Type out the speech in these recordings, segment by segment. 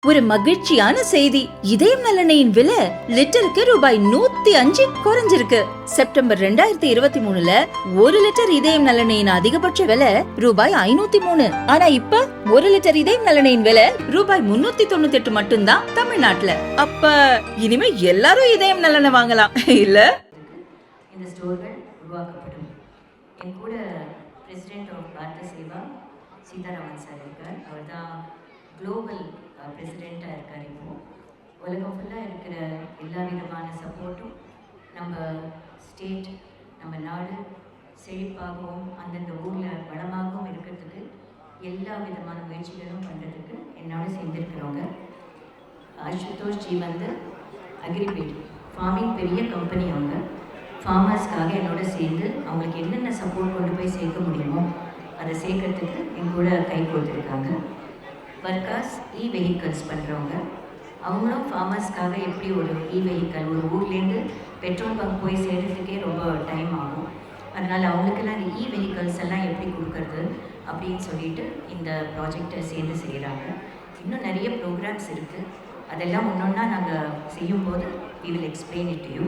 ஒரு மகிழ்ச்சியான செய்தி. இதயம் நல்லெண்ணெயின் விலை லிட்டருக்கு ரூபாய் 105 குறைஞ்சிருக்கு. செப்டம்பர் 2023ல 1 லிட்டர் இதயம் நல்லெண்ணெயின் அதிகபட்ச விலை ரூபாய் 503. ஆனா இப்ப 1 லிட்டர் இதயம் நல்லெண்ணெயின் விலை ரூபாய் 398 மட்டும்தான் தமிழ்நாட்டுல. அப்ப இனிமே எல்லாரும் இதயம் நல்லெண்ணெய் வாங்கலாம் இல்ல? இந்த ஸ்டோர்கள் உருவாக்கப்படும். என் கூட president of Bharat Seva Sitaraman sir இருக்கார். அவர் தான் குளோபல் பிரசிடெண்ட்டாக இருக்கார். இப்போது உலகம் ஃபுல்லாக இருக்கிற எல்லா விதமான சப்போர்ட்டும் நம்ம ஸ்டேட், நம்ம நாடு செழிப்பாகவும் அந்தந்த ஊரில் வளமாகவும் இருக்கிறதுக்கு எல்லா விதமான முயற்சிகளும் பண்ணுறதுக்கு என்னோட சேர்ந்துருக்கிறவங்க. அசுதோஷ் ஜி வந்து அக்ரிபேட் ஃபார்மிங் பெரிய கம்பெனி. அவங்க ஃபார்மர்ஸ்க்காக என்னோட சேர்ந்து அவங்களுக்கு என்னென்ன சப்போர்ட் கொண்டு போய் சேர்க்க முடியுமோ அதை சேர்க்கறதுக்கு என் கூட கை கொடுத்துருக்காங்க. வர்க்காஸ் வெஹிக்கல்ஸ் பண்ணுறவங்க, அவங்களும் ஃபார்மர்ஸ்க்காக எப்படி ஒரு வெஹிக்கல் ஒரு ஊர்லேருந்து பெட்ரோல் பங்க் போய் சேர்கிறதுக்கே ரொம்ப டைம் ஆகும். அதனால் அவங்களுக்கெல்லாம் அந்த வெஹிக்கல்ஸ் எல்லாம் எப்படி கொடுக்கறது அப்படின்னு சொல்லிட்டு இந்த ப்ராஜெக்டை சேர்ந்து செய்கிறாங்க. இன்னும் நிறைய ப்ரோக்ராம்ஸ் இருக்குது. அதெல்லாம் ஒன்றொன்னா நாங்கள் செய்யும்போது we will explain it to you.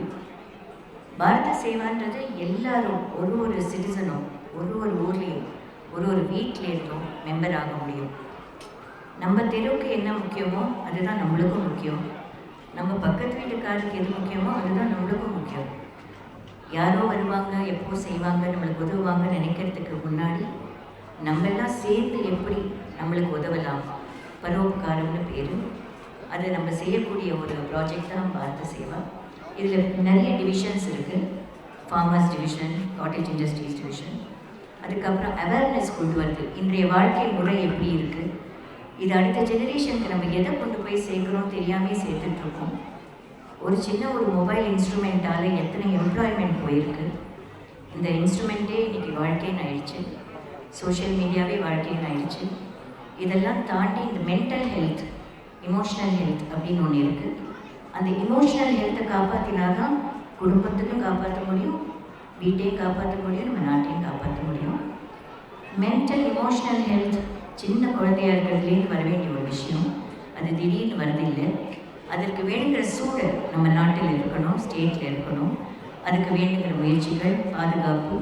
பாரத சேவான்றது எல்லாரும் ஒரு சிட்டிசனும் ஒரு ஊர்லேயும் ஒரு வீட்லேருந்தும் மெம்பர் ஆக முடியும். நம்ம தெருவுக்கு என்ன முக்கியமோ அதுதான் நம்மளுக்கும் முக்கியம். நம்ம பக்கத்து வீட்டுக்காருக்கு எது முக்கியமோ அதுதான் நம்மளுக்கும் முக்கியம். யாரோ வருவாங்க, எப்போ செய்வாங்க, நம்மளுக்கு உதவுவாங்க நினைக்கிறதுக்கு முன்னாடி நம்மெல்லாம் சேர்ந்து எப்படி நம்மளுக்கு உதவலாம், பரோபகாரம்னு பேர். அது நம்ம செய்யக்கூடிய ஒரு ப்ராஜெக்ட் தான் பாரத சேவா. இதில் நிறைய டிவிஷன்ஸ் இருக்குது. Farmers division, cottage industries division. அதுக்கப்புறம் அவேர்னஸ் கொண்டு வருது. இன்றைய வாழ்க்கை முறை எப்படி இருக்குது, இது அடுத்த ஜெனரேஷனுக்கு நம்ம எதை கொண்டு போய் சேர்க்குறோம் தெரியாமல் சேர்த்துட்ருக்கோம். ஒரு சின்ன மொபைல் இன்ஸ்ட்ருமெண்ட்டால் எத்தனை எம்ப்ளாய்மெண்ட் போயிருக்கு. இந்த இன்ஸ்ட்ருமெண்ட்டே இன்றைக்கி வாழ்க்கைன்னு ஆயிடுச்சு. சோஷியல் மீடியாவே வாழ்க்கைன்னு ஆயிடுச்சு. இதெல்லாம் தாண்டி இந்த மென்டல் ஹெல்த், இமோஷ்னல் ஹெல்த் அப்படின்னு ஒன்று இருக்குது. அந்த இமோஷ்னல் ஹெல்த்தை காப்பாற்றினா தான் குடும்பத்துக்கும் காப்பாற்ற முடியும், வீட்டையும் காப்பாற்ற முடியும், நம்ம நாட்டையும் காப்பாற்ற முடியும். மென்டல் இமோஷ்னல் ஹெல்த் சின்ன குழந்தையாக இருக்கிறதுலேருந்து வர வேண்டிய ஒரு விஷயம். அது திடீர்னு வரதில்லை. அதற்கு வேணுங்கிற சூழல் நம்ம நாட்டில் இருக்கணும், ஸ்டேட்டில் இருக்கணும். அதுக்கு வேணுங்கிற முயற்சிகள், பாதுகாப்பு,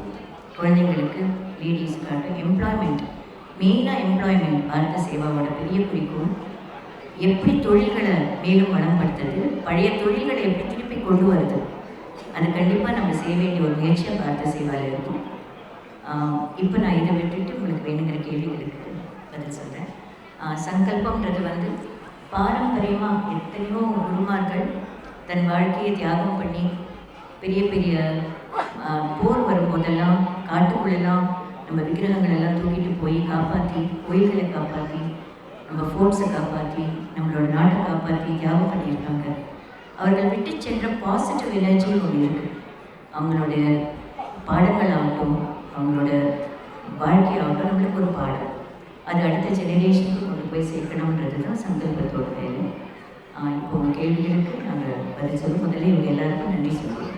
குழந்தைங்களுக்கு, லேடிஸ்க்காக எம்ப்ளாய்மெண்ட், மெயினாக எம்ப்ளாய்மெண்ட் பாரத சேவாவோட பெரிய குறிக்கோள். எப்படி தொழில்களை மேலும் வளம்படுத்துறது, பழைய தொழில்களை எப்படி திருப்பி கொண்டு வருது, அது கண்டிப்பாக நம்ம செய்ய வேண்டிய ஒரு முயற்சியாக பாரத சேவாவில் இருக்கும். இப்போ நான் இதை விட்டுட்டு உங்களுக்கு வேணுங்கிற கேள்விகளுக்கு பதில் சொல்கிறேன். சங்கல்பம்ன்றது வந்து பாரம்பரியமாக எத்தனையோ குருமார்கள் தன் வாழ்க்கையை தியாகம் பண்ணி பெரிய பெரிய போர் வரும்போதெல்லாம் காட்டுக்குள்ளெல்லாம் நம்ம விக்கிரகங்கள் எல்லாம் தூக்கிட்டு போய் காப்பாற்றி, கோயில்களை காப்பாற்றி, நம்ம ஃபோர்ட்ஸை காப்பாற்றி, நம்மளோட நாட்டை காப்பாற்றி தியாகம் பண்ணியிருக்காங்க. அவர்கள் விட்டு சென்ற பாசிட்டிவ் எனர்ஜி ஒன்று இருக்குது. அவங்களுடைய பாடங்கள் ஆகட்டும், அவங்களோட வாழ்க்கையாகட்டும் நம்மளுக்கு ஒரு பாடம். அது அடுத்த ஜெனரேஷனுக்கு கொண்டு போய் சேர்க்கணுன்றது தான் சங்கல்பத்தோட வேலை. இப்போ உங்கள் கேள்விகளுக்கு நாங்கள் பதில் சொல்லும். முதல்ல இவங்க எல்லாருக்கும் நன்றி சொல்லுவோம்.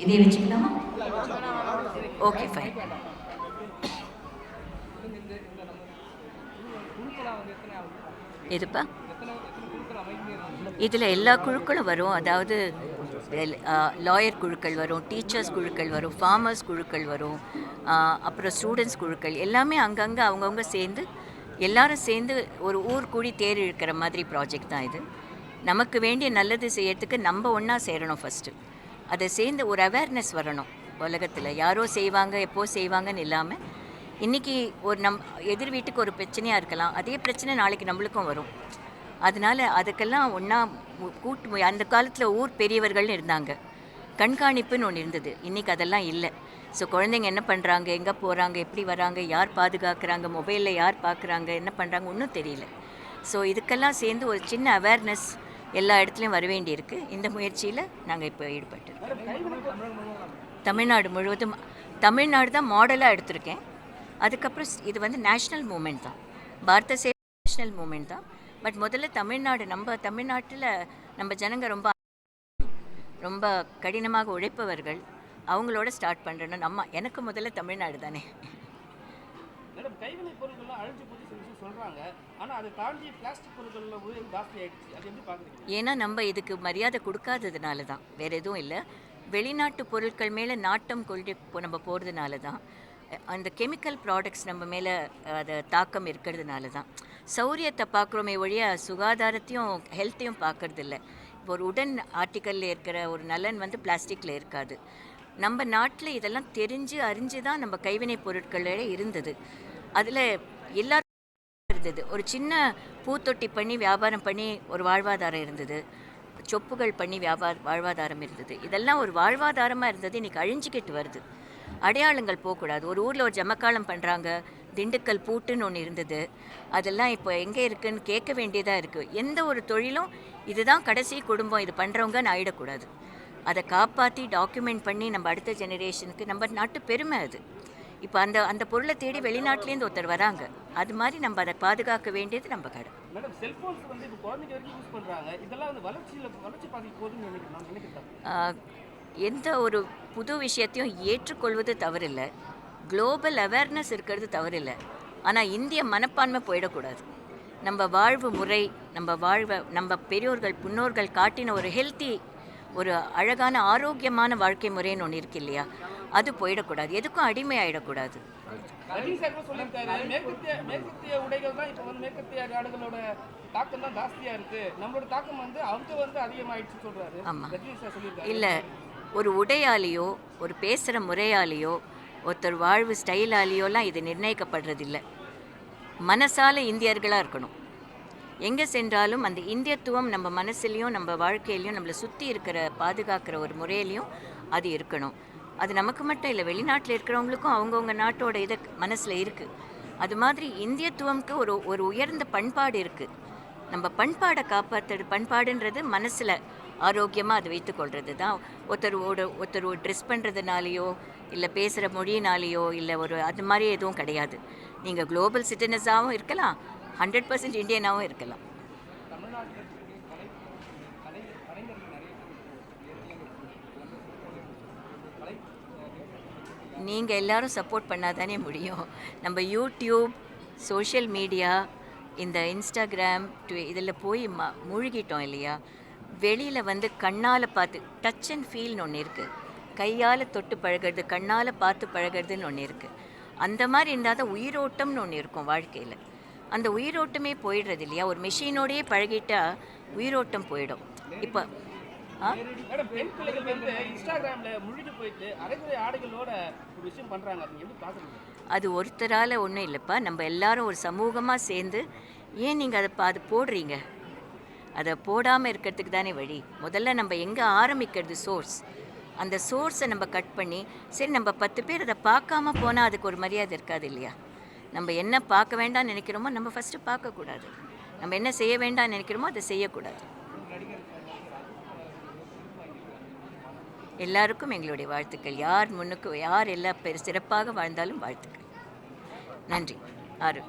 இதே வச்சுக்கலாமா? Okay, fine. எதுப்பா? இதில் எல்லா குழுக்களும் வரும். அதாவது லாயர் குழுக்கள் வரும், டீச்சர்ஸ் குழுக்கள் வரும், ஃபார்மர்ஸ் குழுக்கள் வரும், அப்புறம் ஸ்டூடெண்ட்ஸ் குழுக்கள் எல்லாமே அங்கங்கே அவங்கவுங்க சேர்ந்து எல்லாரும் சேர்ந்து ஒரு ஊர் கூடி தேர் இழுக்கிற மாதிரி ப்ராஜெக்ட் தான் இது. நமக்கு வேண்டிய நல்லது செய்யறதுக்கு நம்ம ஒன்றா சேரணும். ஃபஸ்ட்டு அதை சேர்ந்து ஒரு அவேர்னஸ் வரணும். உலகத்தில் யாரோ செய்வாங்க, எப்போ செய்வாங்கன்னு இல்லாமல் இன்றைக்கி ஒரு எதிர் வீட்டுக்கு ஒரு பிரச்சனையாக இருக்கலாம், அதே பிரச்சனை நாளைக்கு நம்மளுக்கும் வரும். அதனால் அதுக்கெல்லாம் ஒன்றா கூட்டு. அந்த காலத்தில் ஊர் பெரியவர்கள்னு இருந்தாங்க, கண்காணிப்புன்னு ஒன்று இருந்தது. இன்றைக்கி அதெல்லாம் இல்லை. ஸோ குழந்தைங்க என்ன பண்ணுறாங்க, எங்கே போகிறாங்க, எப்படி வராங்க, யார் பாதுகாக்கிறாங்க, மொபைலில் யார் பார்க்குறாங்க, என்ன பண்ணுறாங்க ஒன்றும் தெரியல. ஸோ இதுக்கெல்லாம் சேர்ந்து ஒரு சின்ன அவேர்னஸ் எல்லா இடத்துலையும் வர வேண்டியிருக்கு. இந்த முயற்சியில் நாங்கள் இப்போ ஈடுபட்டு தமிழ்நாடு முழுவதும், தமிழ்நாடு தான் மாடலாக எடுத்திருக்கேன். அதுக்கப்புறம் இது வந்து நேஷ்னல் மூமெண்ட் தான், பாரத சேவா நேஷ்னல் மூமெண்ட் தான். பட் முதல்ல தமிழ்நாடு, நம்ம தமிழ்நாட்டில் நம்ம ஜனங்க ரொம்ப கடினமாக உழைப்பவர்கள், அவங்களோட ஸ்டார்ட் பண்ணுறேன்னு எனக்கு முதல்ல தமிழ்நாடு தானே. மேடம், கைவினை பொருட்கள்லாம் அழிஞ்சு போச்சு சில விஷயம் சொல்கிறாங்க. ஆனால் அதை தாண்டி பிளாஸ்டிக் பொருட்களில் உயரம் ஜாஸ்தி ஆகிடுச்சு. அது எப்படி பார்க்குறீங்க? ஏன்னா நம்ம இதுக்கு மரியாதை கொடுக்காததுனால தான், வேற எதுவும் இல்லை. வெளிநாட்டு பொருட்கள் மேலே நாட்டம் கொண்டு நம்ம போகிறதுனால தான், அந்த கெமிக்கல் ப்ராடக்ட்ஸ் நம்ம மேலே அது தாக்கம் இருக்கிறதுனால தான். சௌரியத்தை பார்க்குறோமே ஒழிய சுகாதாரத்தையும் ஹெல்த்தையும் பார்க்கறதில்ல. இப்போ ஒரு உடன் ஆர்டிக்கலில் இருக்கிற ஒரு நலன் வந்து பிளாஸ்டிக்கில் இருக்காது. நம்ம நாட்டில் இதெல்லாம் தெரிஞ்சு அறிஞ்சு தான் நம்ம கைவினை பொருட்களே இருந்தது. அதில் எல்லாரும் இருந்தது. ஒரு சின்ன பூத்தொட்டி பண்ணி வியாபாரம் பண்ணி ஒரு வாழ்வாதாரம் இருந்தது. சொப்புகள் பண்ணி வாழ்வாதாரம் இருந்தது. இதெல்லாம் ஒரு வாழ்வாதாரமாக இருந்தது. இன்றைக்கி அழிஞ்சிக்கிட்டு வருது. அடையாளங்கள் போகக்கூடாது. ஒரு ஊரில் ஒரு ஜமக்காலம் பண்ணுறாங்க, திண்டுக்கல் பூட்டுன்னு ஒன்று இருந்தது. அதெல்லாம் இப்போ எங்கே இருக்குதுன்னு கேட்க வேண்டியதாக இருக்குது. எந்த ஒரு தொழிலும் இதுதான் கடைசி குடும்பம், இது பண்ணுறவங்கன்னு ஆகிடக்கூடாது. அதை காப்பாற்றி டாக்குமெண்ட் பண்ணி நம்ம அடுத்த ஜெனரேஷனுக்கு, நம்ம நாட்டு பெருமை அது. இப்போ அந்த பொருளை தேடி வெளிநாட்டிலேருந்து ஒருத்தர் வராங்க. அது மாதிரி நம்ம அதை பாதுகாக்க வேண்டியது நம்ம கடை. மேடம், செல்ஃபோன்ஸ் வந்து இப்போ குழந்தைங்க வரைக்கும் யூஸ் பண்ணுறாங்க. இதெல்லாம் வந்து வளர்ச்சி பாதிக்கு போகுதுன்னு நினைக்கிறேன். எந்த ஒரு புது விஷயத்தையும் ஏற்றுக்கொள்வது தவறில்லை. குளோபல் அவேர்னஸ் இருக்கிறது தவறில்லை. ஆனால் இந்திய மனப்பான்மை போயிடக்கூடாது. நம்ம வாழ்வு முறை, நம்ம பெரியோர்கள் முன்னோர்கள் காட்டின ஒரு ஹெல்த்தி, ஒரு அழகான ஆரோக்கியமான வாழ்க்கை முறைன்னு ஒன்று இருக்கு இல்லையா, அது போயிடக்கூடாது. எதுக்கும் அடிமை ஆகிடக்கூடாது. மேற்கத்திய உடைகள் தான் இப்போ வந்து மேற்கத்திய நாடுகளோட தாக்கம் தான் ஜாஸ்தியாக இருக்குது. நம்மளோட தாக்கம் வந்து அவங்க வந்து அதிகமாகிடுச்சு சொல்கிறாரு. ஆமாம். இல்லை, ஒரு உடையாலேயோ ஒரு பேசுகிற முறையாலேயோ ஒருத்தர் வாழ்வு ஸ்டைலாலேயோலாம் இது நிர்ணயிக்கப்படுறதில்லை. மனசால இந்தியர்களாக இருக்கணும். எங்கே சென்றாலும் அந்த இந்தியத்துவம் நம்ம மனசுலேயும் நம்ம வாழ்க்கையிலையும் நம்மளை சுற்றி இருக்கிற பாதுகாக்கிற ஒரு முறையிலையும் அது இருக்கணும். அது நமக்கு மட்டும் இல்லை, வெளிநாட்டில் இருக்கிறவங்களுக்கும் அவங்கவுங்க நாட்டோட இதை மனசில் இருக்குது. அது மாதிரி இந்தியத்துவம்க்கு ஒரு உயர்ந்த பண்பாடு இருக்குது. நம்ம பண்பாடை பண்பாடுன்றது மனசில் ஆரோக்கியமாக அதை வைத்துக்கொள்கிறது தான். ஒருத்தர் ட்ரெஸ் பண்ணுறதுனாலையோ இல்லை பேசுகிற மொழியினாலேயோ இல்லை அது மாதிரி எதுவும் கிடையாது. நீங்கள் குளோபல் சிட்டிசனாகவும் இருக்கலாம், 100% இந்தியனாகவும் இருக்கலாம். நீங்கள் எல்லாரும் சப்போர்ட் பண்ணாதானே முடியும். நம்ம யூடியூப், சோஷியல் மீடியா, இந்த இன்ஸ்டாகிராம், இதில் போய் மூழ்கிட்டோம் இல்லையா. வெளியில் வந்து கண்ணால் பார்த்து டச் அண்ட் ஃபீல்னு ஒன்று இருக்குது. கையால் தொட்டு பழகிறது, கண்ணால் பார்த்து பழகிறதுன்னு ஒன்று இருக்குது. அந்த மாதிரி இருந்தால் தான் உயிரோட்டம்னு ஒன்று இருக்கும் வாழ்க்கையில். அந்த உயிரோட்டமே போயிடுறது இல்லையா. ஒரு மெஷினோடையே பழகிட்டா உயிரோட்டம் போயிடும். இப்போ பெண் பிள்ளைகள் வந்து இன்ஸ்டாகிராமில் முழுகி போயிட்டு அரைகுறை ஆடைகளோட ஒரு விஷயம் பண்ணுறாங்க. அது எப்படி பார்க்குறீங்க? அது ஒருத்தரால் ஒன்றும் இல்லைப்பா. நம்ம எல்லாரும் ஒரு சமூகமாக சேர்ந்து, ஏன் நீங்கள் அது போடுறீங்க? அதை போடாமல் இருக்கிறதுக்கு தானே வழி. முதல்ல நம்ம எங்கே ஆரம்பிக்கிறது சோர்ஸ், அந்த சோர்ஸை நம்ம கட் பண்ணி, சரி நம்ம 10 பேர் அதை பார்க்காம போனால் அதுக்கு ஒரு மரியாதை இருக்காது இல்லையா. நம்ம என்ன பார்க்க வேண்டாம்னு நினைக்கிறோமோ நம்ம ஃபஸ்ட்டு பார்க்கக்கூடாது. நம்ம என்ன செய்ய வேண்டாம்னு நினைக்கிறோமோ அதை செய்யக்கூடாது. எல்லாருக்கும் எங்களுடைய வாழ்த்துக்கள். யார் எல்லா சிறப்பாக வாழ்ந்தாலும் வாழ்த்துக்கள். நன்றி. ஆறு.